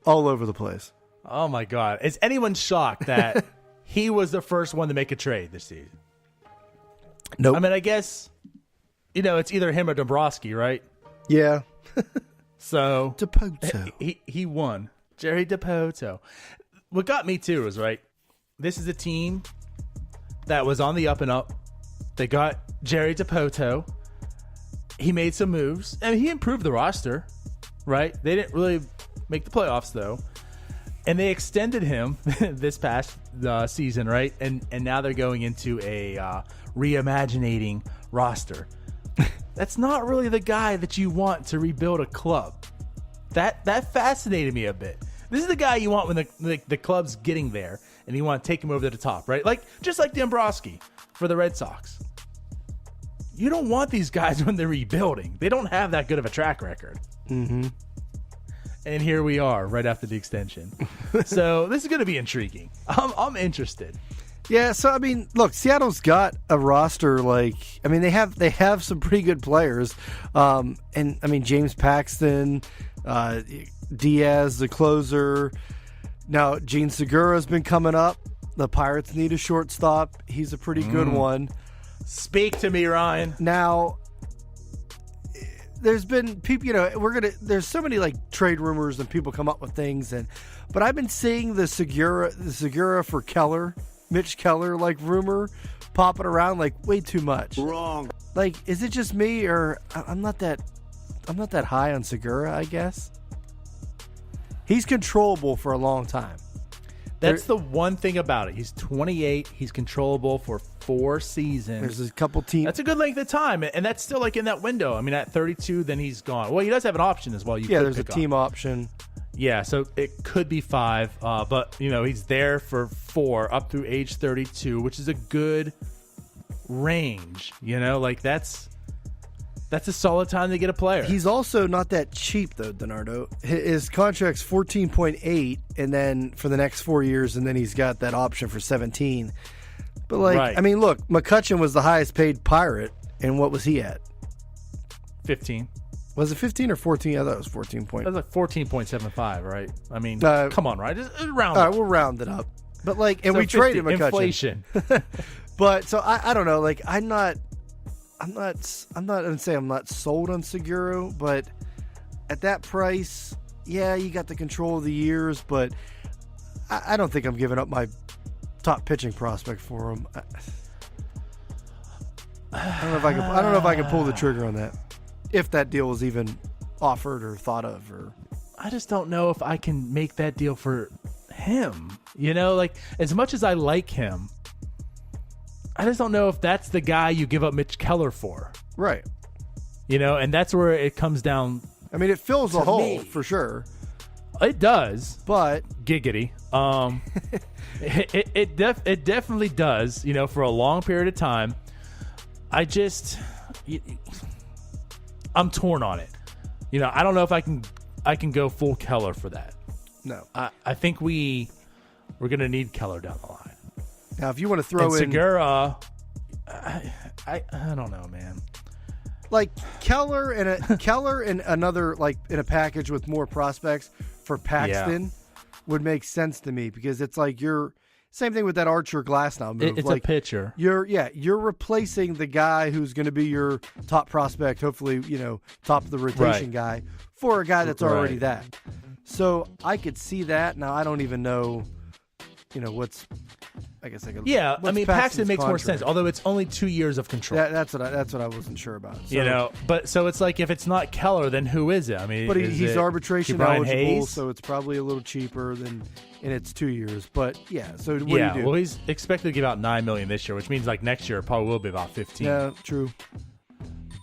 all over the place. Oh, my God. Is anyone shocked that he was the first one to make a trade this season? Nope. I mean, I guess, it's either him or Dombrowski, right? Yeah. So Dipoto. He won. Jerry Dipoto. What got me, too, is, right, this is a team that was on the up and up. They got Jerry Dipoto. He made some moves, and he improved the roster, right? They didn't really make the playoffs, though. And they extended him this past season, right? And now they're going into a reimagining roster. That's not really the guy that you want to rebuild a club. That fascinated me a bit. This is the guy you want when the club's getting there, and you want to take him over to the top, right? Just like Dombrowski for the Red Sox. You don't want these guys when they're rebuilding. They don't have that good of a track record. Mm-hmm. And here we are, right after the extension. So this is going to be intriguing. I'm interested. Yeah, so I mean, look, Seattle's got a roster they have some pretty good players, and I mean James Paxton, Diaz, the closer. Now Gene Segura's been coming up. The Pirates need a shortstop. He's a pretty good one. Speak to me, Ryan. Now, there's been people, there's so many trade rumors and people come up with things, but I've been seeing the Segura for Keller, Mitch Keller rumor popping around way too much. Wrong. Is it just me, or I'm not that high on Segura, I guess. He's controllable for a long time. That's the one thing about it. He's 28. He's controllable for 4 seasons. There's a couple teams. That's a good length of time, and that's still in that window. I mean, at 32, then he's gone. Well, he does have an option as well. There's a team option. Yeah, so it could be 5, but he's there for 4 up through age 32, which is a good range. That's a solid time to get a player. He's also not that cheap, though, DiNardo. His contract's 14.8, and then for the next 4 years, and then he's got that option for 17. But, right. I mean, look, McCutchen was the highest paid Pirate, and what was he at? 15. Was it 15 or 14? I thought it was 14 point. That was 14.75, right? I mean, come on, right? Just round all it. right, we'll round it up. But, and so we 50, traded McCutchen. Inflation. But, so, I don't know. I'm not going to say I'm not sold on Segura, but at that price, yeah, you got the control of the years, but I don't think I'm giving up my top pitching prospect for him. I don't know if I can pull the trigger on that, if that deal was even offered or thought of. Or I just don't know if I can make that deal for him. As much as I like him, I just don't know if that's the guy you give up Mitch Keller for. Right. And that's where it comes down. I mean, it fills a hole for sure. It does. But giggity. It definitely does, for a long period of time. I'm torn on it. I don't know if I can go full Keller for that. No. I think we're going to need Keller down the line. Now, if you want to throw in Segura, I don't know, man. Keller and another in a package with more prospects for Paxton would make sense to me, because it's you're same thing with that Archer Glasnow move. It's a pitcher. You're replacing the guy who's going to be your top prospect, hopefully top of the rotation guy, for a guy that's already that. So I could see that. Now I don't even know, what's. I guess I could. Yeah, I mean, Paxton makes more contract? sense, although it's only 2 years of control. That's what I wasn't sure about. So, but so it's if it's not Keller, then who is it? I mean, but he's arbitration eligible, Hayes? So it's probably a little cheaper and it's 2 years. But yeah, so what do you do? Well, he's expected to give out $9 million this year, which means next year it probably will be about 15. Yeah, true.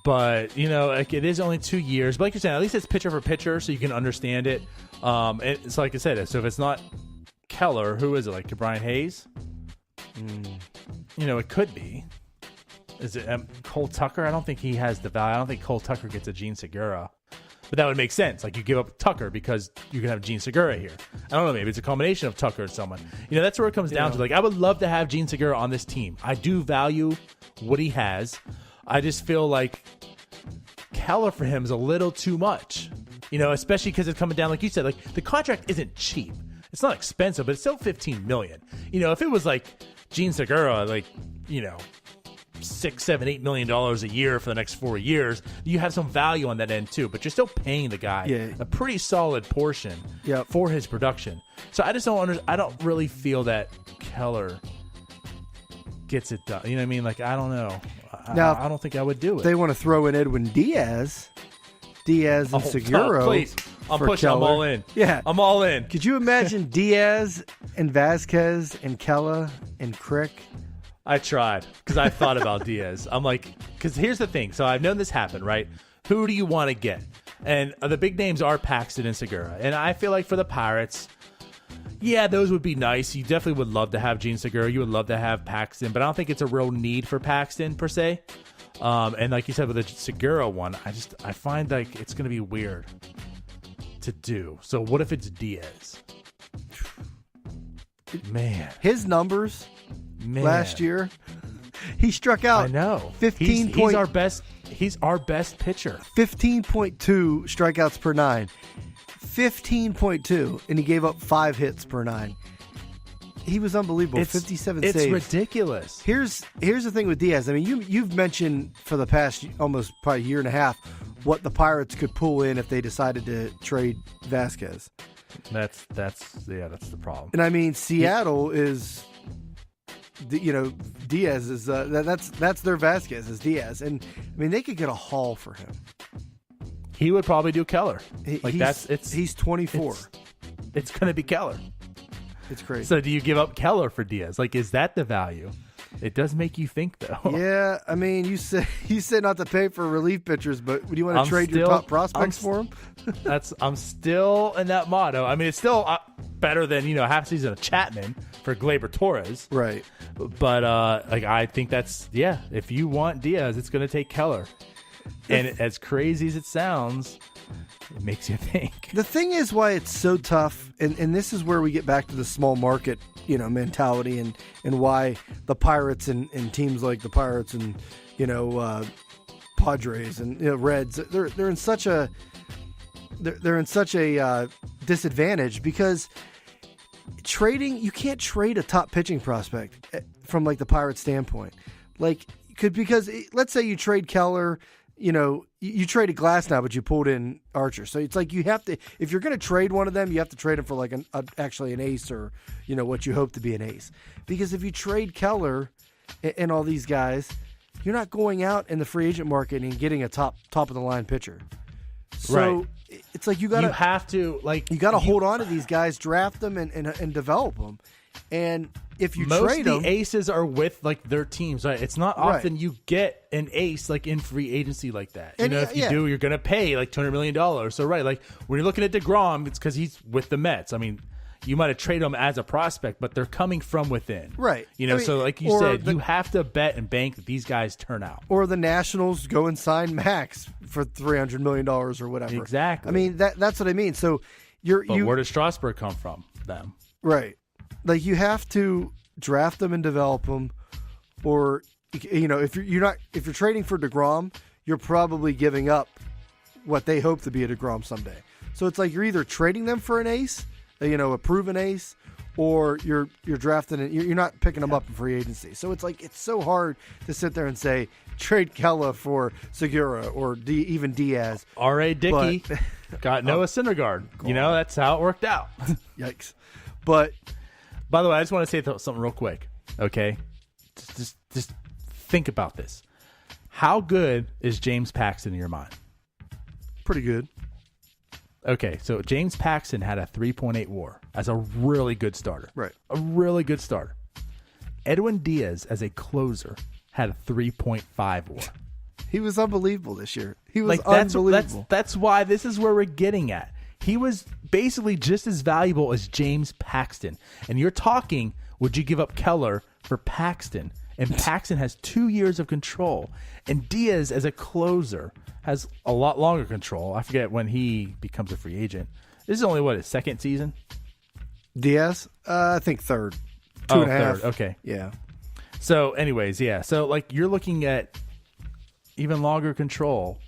But it is only 2 years. But like you're saying, at least it's pitcher for pitcher, so you can understand it. It's like I said. So if it's not Keller, who is it? Brian Hayes? It could be. Is it Cole Tucker? I don't think he has the value. I don't think Cole Tucker gets a Gene Segura. But that would make sense. You give up Tucker because you can have Gene Segura here. I don't know. Maybe it's a combination of Tucker and someone. That's where it comes down to. I would love to have Gene Segura on this team. I do value what he has. I just feel like Keller for him is a little too much. especially because it's coming down, like you said, like the contract isn't cheap. It's not expensive, but it's still $15 million. If it was like Gene Segura, like, $6, $7, $8 million a year for the next 4 years, you have some value on that end too, but you're still paying the guy a pretty solid portion for his production. So I just I don't really feel that Keller gets it done. You know what I mean? Like, I don't know. Now, I don't think I would do it. They want to throw in Edwin Diaz and Segura. Please. I'm pushing. Keller. I'm all in. Yeah. I'm all in. Could you imagine Diaz and Vasquez and Keller and Crick? I tried because I thought about Diaz. I'm like, because here's the thing. So I've known this happen, right? Who do you want to get? And the big names are Paxton and Segura. And I feel like for the Pirates, those would be nice. You definitely would love to have Gene Segura. You would love to have Paxton, but I don't think it's a real need for Paxton per se. And like you said with the Segura one, I find like it's going to be weird to do. So what if it's Diaz? Man, his numbers last year, he struck out. I know. 15. He's our best. He's our best pitcher. 15.2 strikeouts per 9. 15.2, and he gave up 5 hits per 9. He was unbelievable. 57 saves. It's ridiculous. Here's the thing with Diaz. I mean, you've mentioned for the past almost probably year and a half what the Pirates could pull in if they decided to trade Vasquez. That's the problem. And I mean, Seattle is, Diaz is that's their Vasquez is Diaz, and I mean they could get a haul for him. He would probably do Keller. He's 24. It's going to be Keller. It's crazy. So do you give up Keller for Diaz? Like, is that the value? It does make you think, though. Yeah, I mean, you said not to pay for relief pitchers, but do you want to trade your top prospects for him? I'm still in that motto. I mean, it's still better than half season of Chapman for Gleyber Torres, right? But I think that's if you want Diaz, it's going to take Keller. And as crazy as it sounds, it makes you think. The thing is why it's so tough, and this is where we get back to the small market, mentality, and why the Pirates and teams like the Pirates and Padres and Reds, they're in such a disadvantage because you can't trade a top pitching prospect from like the Pirates standpoint, because let's say you trade Keller. You traded Glass now, but you pulled in Archer. So it's like you have to, if you're going to trade one of them, you have to trade him for like actually an ace or, what you hope to be an ace. Because if you trade Keller and all these guys, you're not going out in the free agent market and getting a top of the line pitcher. So it's like you have to hold on to these guys, draft them and develop them. And if you trade them, most of the aces are with like their teams. Right? It's not often you get an ace like in free agency like that. If you do, you're going to pay like $200 million. So like when you're looking at DeGrom, it's because he's with the Mets. I mean, you might have traded him as a prospect, but they're coming from within. Right. So like you said, you have to bet and bank that these guys turn out. Or the Nationals go and sign Max for $300 million or whatever. Exactly. I mean, that's what I mean. So where does Strasburg come from? Them. Right. Like you have to draft them and develop them, or if you're trading for DeGrom, you're probably giving up what they hope to be a DeGrom someday. So it's like you're either trading them for an ace, a proven ace, or you're drafting it. You're not picking them up in free agency. So it's like it's so hard to sit there and say trade Keller for Segura or even Diaz. R.A. Dickey got Noah Syndergaard. That's how it worked out. Yikes! But. By the way, I just want to say something real quick, okay? Just think about this. How good is James Paxton in your mind? Pretty good. Okay, so James Paxton had a 3.8 WAR as a really good starter. Right. A really good starter. Edwin Diaz as a closer had a 3.5 WAR. He was unbelievable this year. He was unbelievable. That's why this is where we're getting at. He was basically just as valuable as James Paxton. And you're talking, would you give up Keller for Paxton? And Paxton has 2 years of control. And Diaz, as a closer, has a lot longer control. I forget when he becomes a free agent. This is only, his second season? Diaz? I think third. Two and a half. Third. Okay. Yeah. So anyways, yeah. So like you're looking at even longer control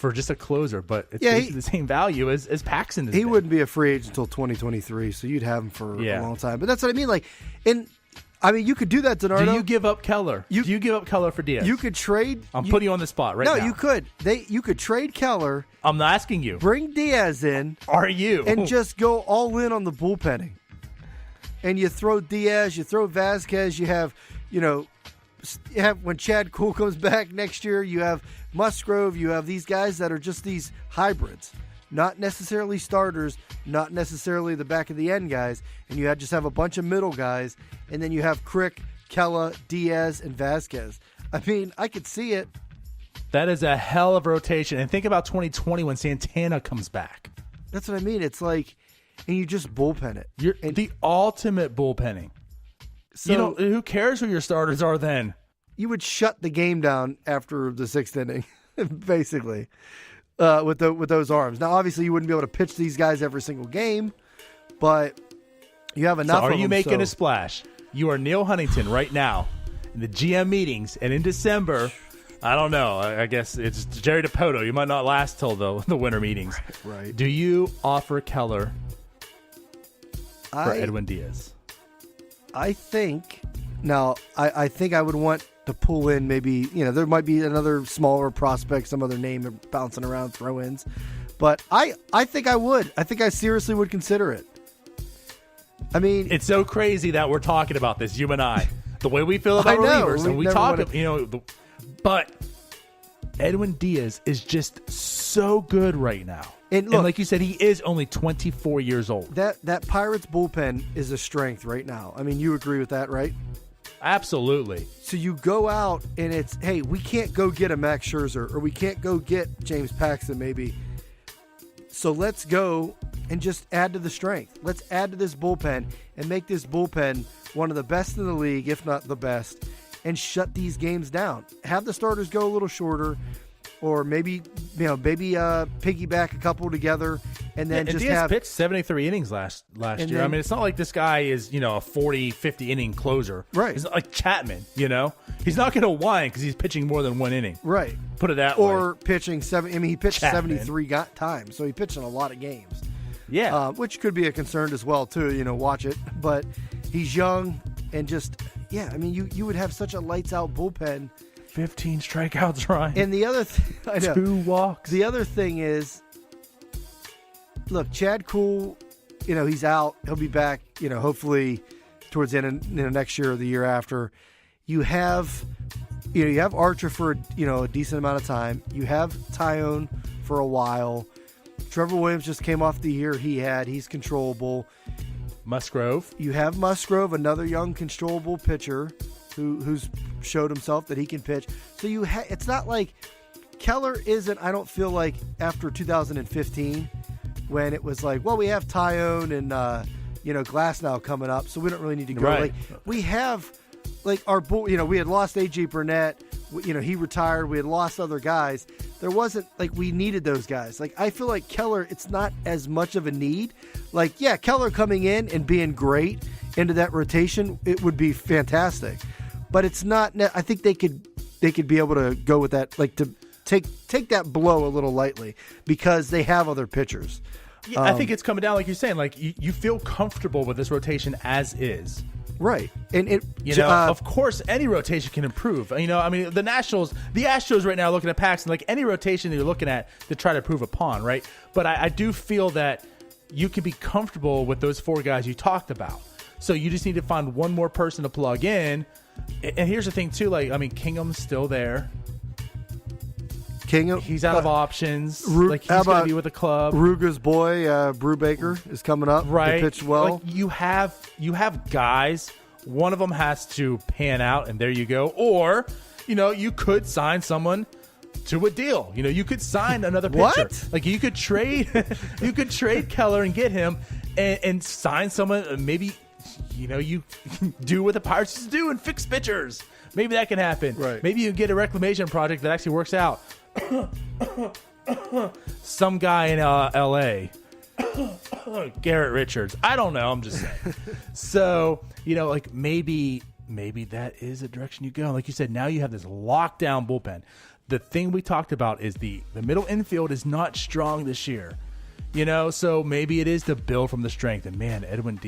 for just a closer, but it's Yeah, basically the same value as Paxton. He wouldn't be a free agent until 2023, so you'd have him for a long time. But that's what I mean. You could do that, DiNardo. Do you give up Keller? Do you give up Keller for Diaz? You could trade. I'm putting you on the spot right now. No, you could. You could trade Keller. I'm not asking you. Bring Diaz in. Are you? And just go all in on the bullpenning. And you throw Diaz, you throw Vasquez, you have when Chad Kuhl comes back next year, you have Musgrove, you have these guys that are just these hybrids. Not necessarily starters, not necessarily the back of the end guys, and you just have a bunch of middle guys, and then you have Crick, Kella, Diaz, and Vasquez. I mean, I could see it. That is a hell of a rotation. And think about 2020 when Santana comes back. That's what I mean. It's like, and you just bullpen it. You're the ultimate bullpenning. So who cares who your starters are then? You would shut the game down after the sixth inning, basically. With those arms. Now, obviously, you wouldn't be able to pitch these guys every single game, but you have enough. So are you making a splash? You are Neil Huntington right now in the GM meetings, and in December, I don't know. I guess it's Jerry Dipoto. You might not last till the winter meetings. Right. Do you offer Keller for Edwin Diaz? I think. Now, I think I would want to pull in maybe, there might be another smaller prospect, some other name bouncing around throw-ins. But I think I would. I think I seriously would consider it. I mean, it's so crazy that we're talking about this, you and I. The way we feel about relievers. And we talk, but Edwin Diaz is just so good right now. And like you said, he is only 24 years old. That Pirates bullpen is a strength right now. I mean, you agree with that, right? Absolutely. So you go out and it's, hey, we can't go get a Max Scherzer or we can't go get James Paxton maybe. So let's go and just add to the strength. Let's add to this bullpen and make this bullpen one of the best in the league, if not the best, and shut these games down. Have the starters go a little shorter, or maybe piggyback a couple together, and then just Diaz have pitched 73 innings last year. I mean, it's not like this guy is a 40, 50 inning closer. Right. He's not like Chapman. He's not going to whine because he's pitching more than one inning. Right. Put it that way. Or pitching he pitched Chapman. 73 times, so he pitched in a lot of games. Yeah. Which could be a concern as well too. Watch it, but he's young and just you would have such a lights out bullpen. 15 strikeouts, Ryan. And the other I know. 2 walks. The other thing is, look, Chad Kuhl, he's out. He'll be back, hopefully towards the end of next year or the year after. You have Archer for a decent amount of time. You have Tyone for a while. Trevor Williams just came off the year he had. He's controllable. Musgrove. You have Musgrove, another young controllable pitcher who's showed himself that he can pitch. So it's not like Keller isn't, I don't feel like after 2015 when it was like, well, we have Tyone and Glasnow coming up, so we don't really need to go. Right. Like we have our bull, we had lost AJ Burnett, he retired, we had lost other guys. There wasn't we needed those guys. I feel like Keller, it's not as much of a need. Keller coming in and being great into that rotation, it would be fantastic. But it's not. I think they could be able to go with that, to take that blow a little lightly because they have other pitchers. Yeah, I think it's coming down, like you're saying, you feel comfortable with this rotation as is. Right. And of course, any rotation can improve. The Astros right now are looking at Paxton, any rotation that you're looking at to try to improve upon, right? But I do feel that you can be comfortable with those 4 guys you talked about. So you just need to find one more person to plug in. And here's the thing, too. Kingham's still there. Kingham, he's out of options. He's going to be with the club. Ruger's boy, Brubaker, is coming up. Right. He pitched well. You have guys. One of them has to pan out, and there you go. Or, you could sign someone to a deal. You could sign another pitcher. What? You could trade. You could trade Keller and get him, and sign someone. Maybe. You do what the Pirates used to do and fix pitchers. Maybe that can happen. Right. Maybe you get a reclamation project that actually works out. Some guy in L.A. Garrett Richards. I don't know. I'm just saying. So, maybe that is a direction you go. Like you said, now you have this lockdown bullpen. the thing we talked about is the middle infield is not strong this year. So maybe it is to build from the strength. And man, Edwin